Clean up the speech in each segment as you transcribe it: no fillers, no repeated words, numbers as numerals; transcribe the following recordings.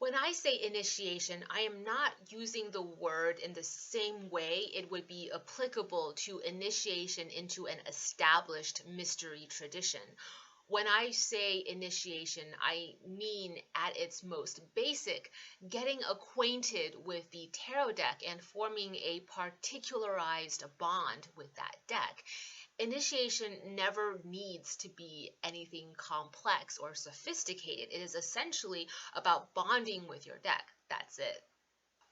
When I say initiation, I am not using the word in the same way it would be applicable to initiation into an established mystery tradition. When I say initiation, I mean at its most basic, getting acquainted with the tarot deck and forming a particularized bond with that deck. Initiation never needs to be anything complex or sophisticated. It is essentially about bonding with your deck. That's it.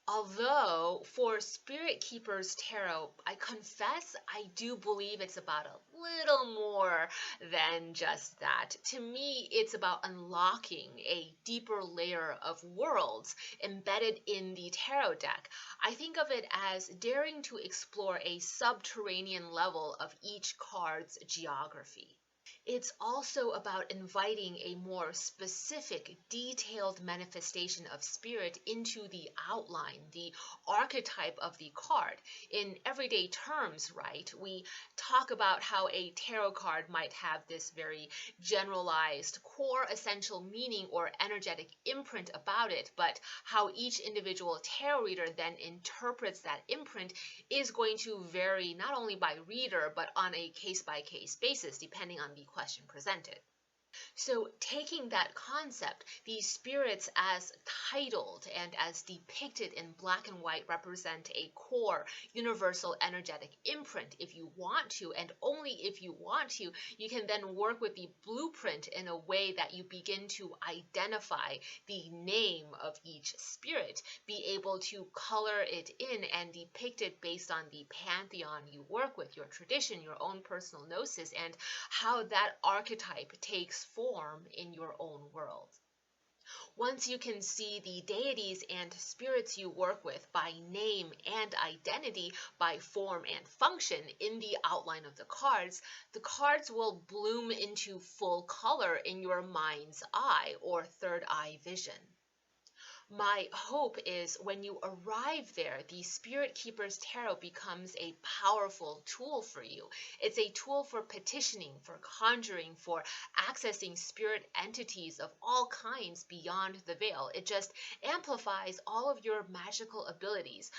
Although for Spirit Keepers Tarot, I confess I do believe it's about a little more than just that. To me, it's about unlocking a deeper layer of worlds embedded in the tarot deck. I think of it as daring to explore a subterranean level of each card's geography. It's also about inviting a more specific, detailed manifestation of spirit into the outline, the archetype of the card. In everyday terms, right, we talk about how a tarot card might have this very generalized core essential meaning or energetic imprint about it, but how each individual tarot reader then interprets that imprint is going to vary not only by reader, but on a case-by-case basis, depending on the question presented. So, taking that concept, these spirits as titled and as depicted in black and white represent a core universal energetic imprint. If you want to, and only if you want to, you can then work with the blueprint in a way that you begin to identify the name of each spirit, be able to color it in and depict it based on the pantheon you work with, your tradition, your own personal gnosis, and how that archetype takes form in your own world. Once you can see the deities and spirits you work with by name and identity, by form and function in the outline of the cards will bloom into full color in your mind's eye or third eye vision. My hope is when you arrive there, the Spirit Keeper's Tarot becomes a powerful tool for you. It's a tool for petitioning, for conjuring, for accessing spirit entities of all kinds beyond the veil. It just amplifies all of your magical abilities.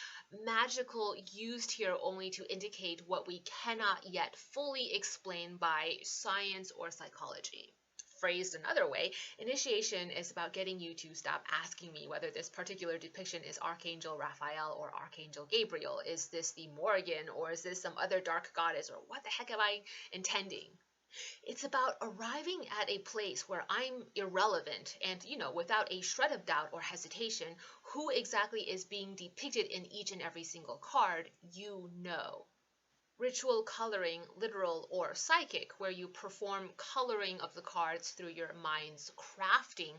Magical used here only to indicate what we cannot yet fully explain by science or psychology. Phrased another way, initiation is about getting you to stop asking me whether this particular depiction is Archangel Raphael or Archangel Gabriel. Is this the Morrigan or is this some other dark goddess or what the heck am I intending? It's about arriving at a place where I'm irrelevant and, without a shred of doubt or hesitation, who exactly is being depicted in each and every single card, you know. Ritual coloring, literal or psychic, where you perform coloring of the cards through your mind's crafting,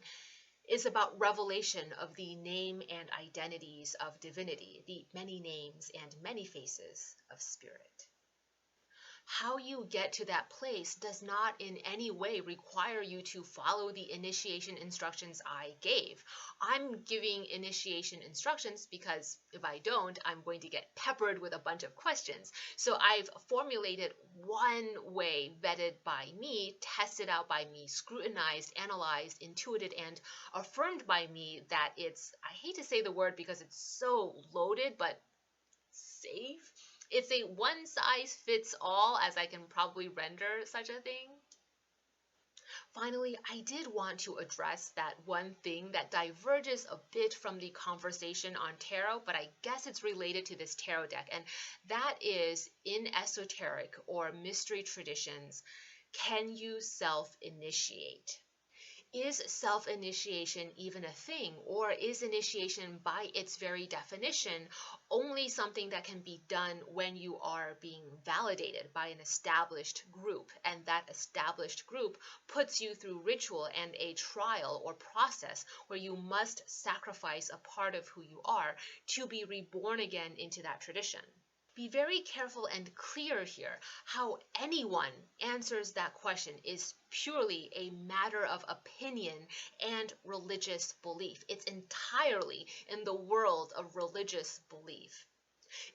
is about revelation of the name and identities of divinity, the many names and many faces of spirit. How you get to that place does not in any way require you to follow the initiation instructions I gave. I'm giving initiation instructions because if I don't, I'm going to get peppered with a bunch of questions. So I've formulated one way vetted by me, tested out by me, scrutinized, analyzed, intuited, and affirmed by me that it's, I hate to say the word because it's so loaded, but safe. It's a one-size-fits-all, as I can probably render such a thing. Finally, I did want to address that one thing that diverges a bit from the conversation on tarot, but I guess it's related to this tarot deck, and that is, in esoteric or mystery traditions, can you self-initiate? Is self-initiation even a thing, or is initiation by its very definition only something that can be done when you are being validated by an established group, and that established group puts you through ritual and a trial or process where you must sacrifice a part of who you are to be reborn again into that tradition? Be very careful and clear here. How anyone answers that question is purely a matter of opinion and religious belief. It's entirely in the world of religious belief.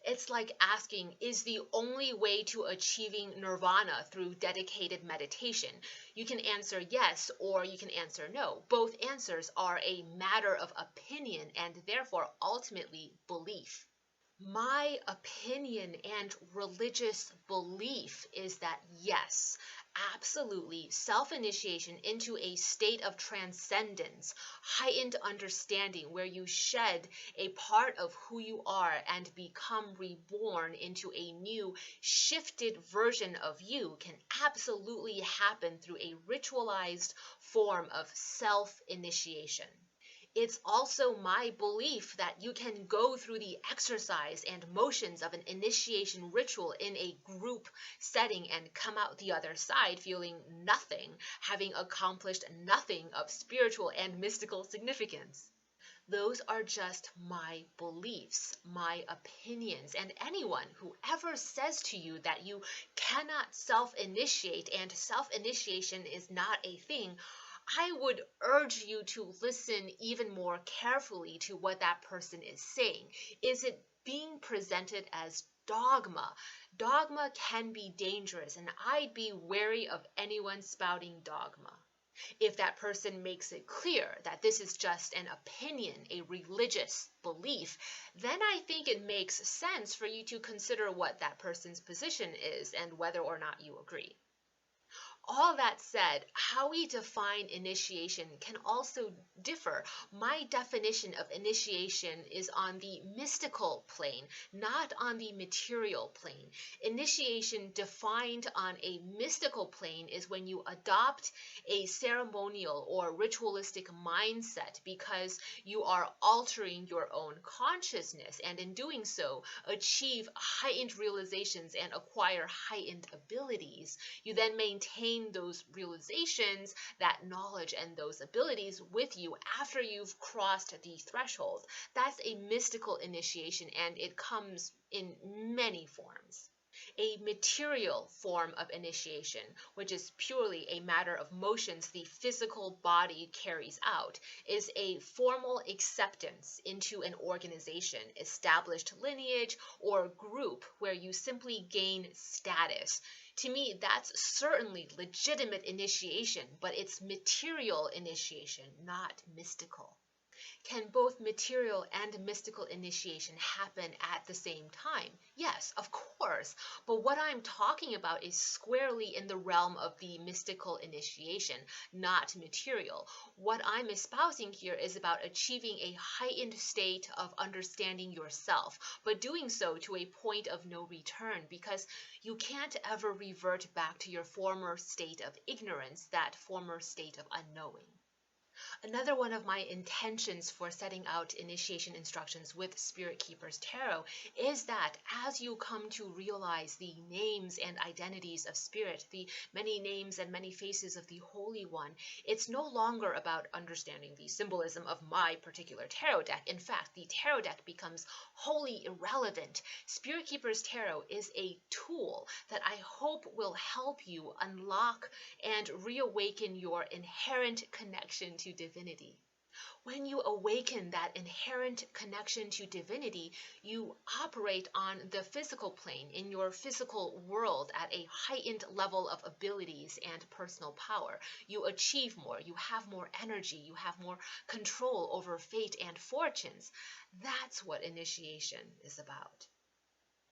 It's like asking, is the only way to achieving nirvana through dedicated meditation? You can answer yes or you can answer no. Both answers are a matter of opinion and therefore ultimately belief. My opinion and religious belief is that yes, absolutely, self initiation into a state of transcendence, heightened understanding where you shed a part of who you are and become reborn into a new, shifted version of you, can absolutely happen through a ritualized form of self initiation. It's also my belief that you can go through the exercise and motions of an initiation ritual in a group setting and come out the other side feeling nothing, having accomplished nothing of spiritual and mystical significance. Those are just my beliefs, my opinions, and anyone who ever says to you that you cannot self initiate and self initiation is not a thing, I would urge you to listen even more carefully to what that person is saying. Is it being presented as dogma? Dogma can be dangerous, and I'd be wary of anyone spouting dogma. If that person makes it clear that this is just an opinion, a religious belief, then I think it makes sense for you to consider what that person's position is and whether or not you agree. All that said, how we define initiation can also differ. My definition of initiation is on the mystical plane, not on the material plane. Initiation defined on a mystical plane is when you adopt a ceremonial or ritualistic mindset because you are altering your own consciousness, and in doing so, achieve heightened realizations and acquire heightened abilities. You then maintain those realizations, that knowledge, and those abilities with you after you've crossed the threshold. That's a mystical initiation, and it comes in many forms. A material form of initiation, which is purely a matter of motions the physical body carries out, is a formal acceptance into an organization, established lineage, or group where you simply gain status. To me, that's certainly legitimate initiation, but it's material initiation, not mystical. Can both material and mystical initiation happen at the same time? Yes, of course. But what I'm talking about is squarely in the realm of the mystical initiation, not material. What I'm espousing here is about achieving a heightened state of understanding yourself, but doing so to a point of no return, because you can't ever revert back to your former state of ignorance, that former state of unknowing. Another one of my intentions for setting out initiation instructions with Spirit Keepers Tarot is that as you come to realize the names and identities of Spirit, the many names and many faces of the Holy One, it's no longer about understanding the symbolism of my particular tarot deck. In fact, the tarot deck becomes wholly irrelevant. Spirit Keepers Tarot is a tool that I hope will help you unlock and reawaken your inherent connection to divinity. When you awaken that inherent connection to divinity, you operate on the physical plane in your physical world at a heightened level of abilities and personal power. You achieve more, you have more energy, you have more control over fate and fortunes. That's what initiation is about.